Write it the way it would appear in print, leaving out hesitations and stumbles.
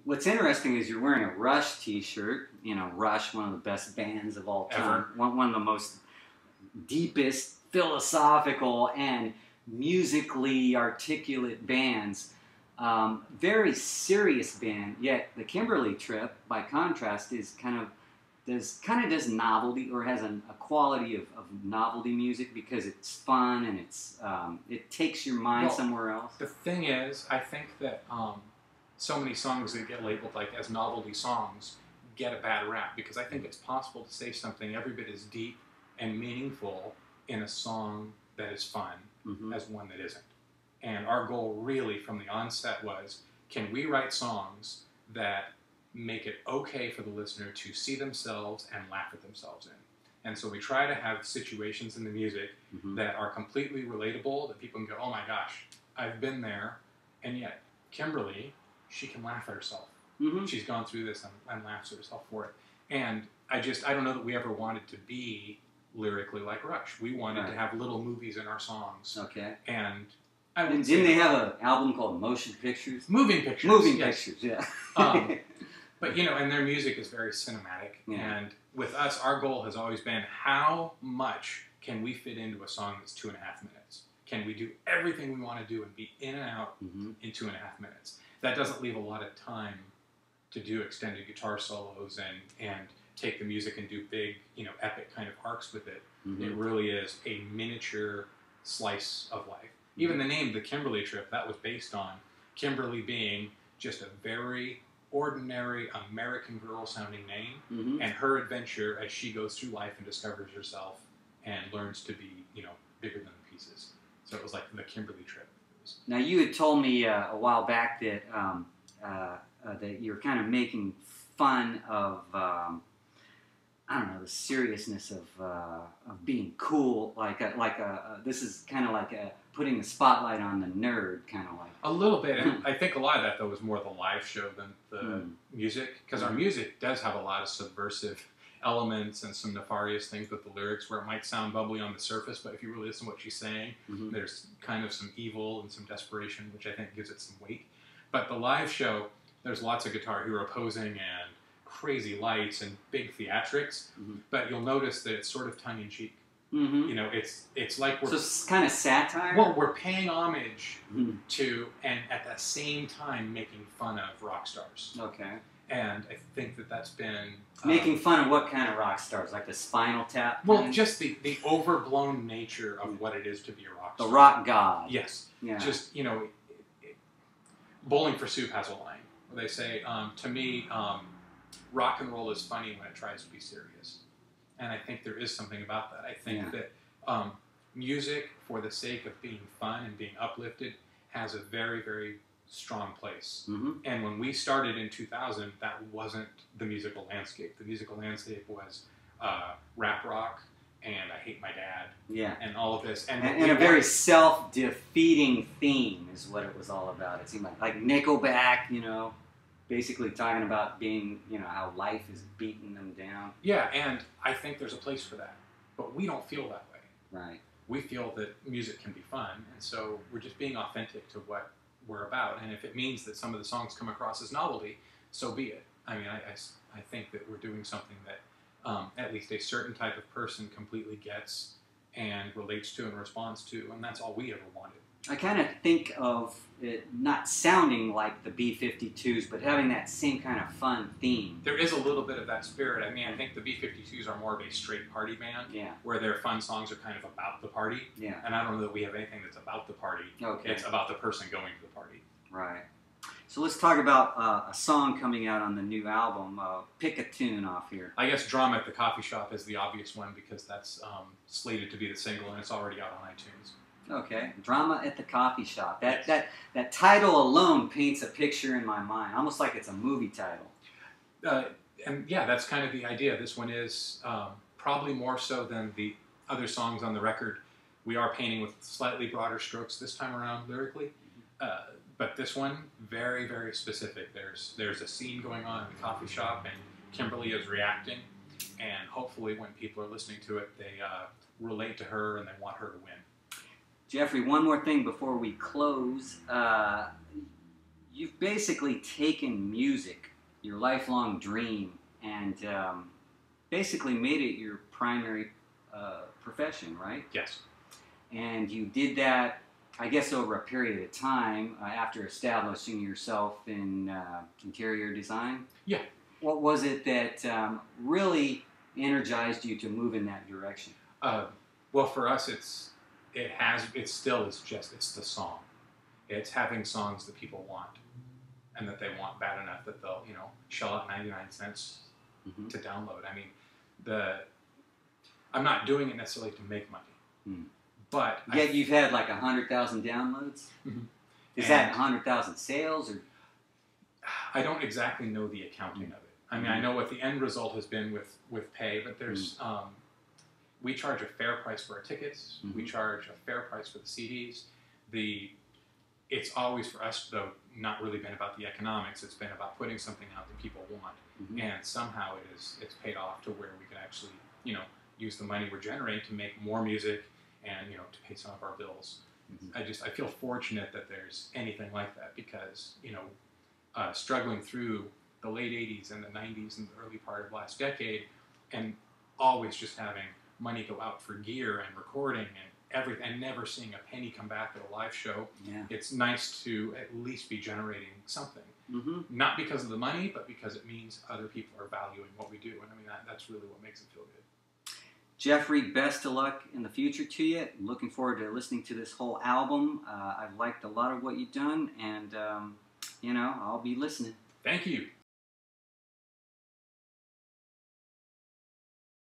what's interesting is you're wearing a Rush t-shirt. You know, Rush, one of the best bands of all time. One of the most deepest, philosophical, and musically articulate bands. Very serious band, yet the Kimberly Trip, by contrast, is does novelty, or has a quality of novelty music, because it's fun and it takes your mind somewhere else. The thing is, I think that so many songs that get labeled like as novelty songs get a bad rap, because I think it's possible to say something every bit as deep and meaningful in a song that is fun as one that isn't. And our goal really from the onset was, can we write songs that make it okay for the listener to see themselves and laugh at themselves in? And so we try to have situations in the music that are completely relatable, that people can go, oh my gosh, I've been there. And yet, Kimberly, she can laugh at herself. She's gone through this and laughs at herself for it. And I don't know that we ever wanted to be lyrically like Rush. We wanted to have little movies in our songs. Okay. And didn't they have an album called Motion Pictures? Moving Pictures. Moving Pictures, yeah. But, you know, and their music is very cinematic. Yeah. And with us, our goal has always been, how much can we fit into a song that's 2.5 minutes? Can we do everything we want to do and be in and out in 2.5 minutes? That doesn't leave a lot of time to do extended guitar solos and take the music and do big, you know, epic kind of arcs with it. It really is a miniature slice of life. Even the name, the Kimberly Trip, that was based on Kimberly being just a very ordinary American girl sounding name, and her adventure as she goes through life and discovers herself and learns to be, you know, bigger than the pieces. So it was like the Kimberly Trip. Now, you had told me a while back that that you're kind of making fun of I don't know, the seriousness of being cool, this is kind of like putting the spotlight on the nerd, kind of like. A little bit, and I think a lot of that though was more the live show than the music, because our music does have a lot of subversive elements and some nefarious things with the lyrics, where it might sound bubbly on the surface, but if you really listen to what she's saying, there's kind of some evil and some desperation, which I think gives it some weight. But the live show, there's lots of Guitar Hero posing and crazy lights and big theatrics, but you'll notice that it's sort of tongue-in-cheek. You know, it's like we're... So it's kind of satire? Well, we're paying homage to, and at the same time making fun of rock stars. Okay. And I think that that's been... making fun of what kind of rock stars? Like the Spinal Tap? Well, just the overblown nature of what it is to be a rock star. The rock god. Yes. Yeah. Just, you know, Bowling for Soup has a line where they say, to me, rock and roll is funny when it tries to be serious. And I think there is something about that. I think that music, for the sake of being fun and being uplifted, has a very, very strong place. And when we started in 2000, that wasn't the musical landscape. The musical landscape was rap rock and I Hate My Dad. Yeah. And all of this. And a very self-defeating theme is what it was all about. It seemed like Nickelback, you know, basically talking about being, you know, how life is beating them down. Yeah, and I think there's a place for that. But we don't feel that way. Right. We feel that music can be fun, and so we're just being authentic to what we're about. And if it means that some of the songs come across as novelty, so be it. I mean, I think that we're doing something that at least a certain type of person completely gets and relates to and responds to, and that's all we ever wanted. I kind of think of it not sounding like the B-52s, but having that same kind of fun theme. There is a little bit of that spirit. I mean, I think the B-52s are more of a straight party band, where their fun songs are kind of about the party. Yeah. And I don't know that we have anything that's about the party. Okay. It's about the person going to the party. Right. So let's talk about a song coming out on the new album. Pick a tune off here. I guess Drama at the Coffee Shop is the obvious one, because that's slated to be the single, and it's already out on iTunes. Okay, Drama at the Coffee Shop. That title alone paints a picture in my mind, almost like it's a movie title. And yeah, that's kind of the idea. This one is probably more so than the other songs on the record. We are painting with slightly broader strokes this time around lyrically, but this one, very, very specific. There's a scene going on in the coffee shop, and Kimberly is reacting, and hopefully when people are listening to it, they relate to her and they want her to win. Jeffrey, one more thing before we close. you've basically taken music, your lifelong dream, and basically made it your primary profession, right? Yes. And you did that, I guess, over a period of time after establishing yourself in interior design. Yeah. What was it that really energized you to move in that direction? Well, for us, it's the song. It's having songs that people want, and that they want bad enough that they'll, shell out 99 cents to download. I mean, I'm not doing it necessarily to make money, but yet you've had like 100,000 downloads. Is that 100,000 sales, or? I don't exactly know the accounting of it. I mean, I know what the end result has been with pay, but there's we charge a fair price for our tickets. We charge a fair price for the CDs. It's always for us, though, not really been about the economics. It's been about putting something out that people want, and somehow it's paid off to where we can actually, use the money we're generating to make more music and, to pay some of our bills. I feel fortunate that there's anything like that, because, struggling through the late 80s and the 90s and the early part of last decade, and always just having money go out for gear and recording and everything, and never seeing a penny come back at a live show. Yeah. It's nice to at least be generating something. Not because of the money, but because it means other people are valuing what we do. And I mean, that's really what makes it feel good. Jeffrey, best of luck in the future to you. I'm looking forward to listening to this whole album. I've liked a lot of what you've done, and, I'll be listening. Thank you.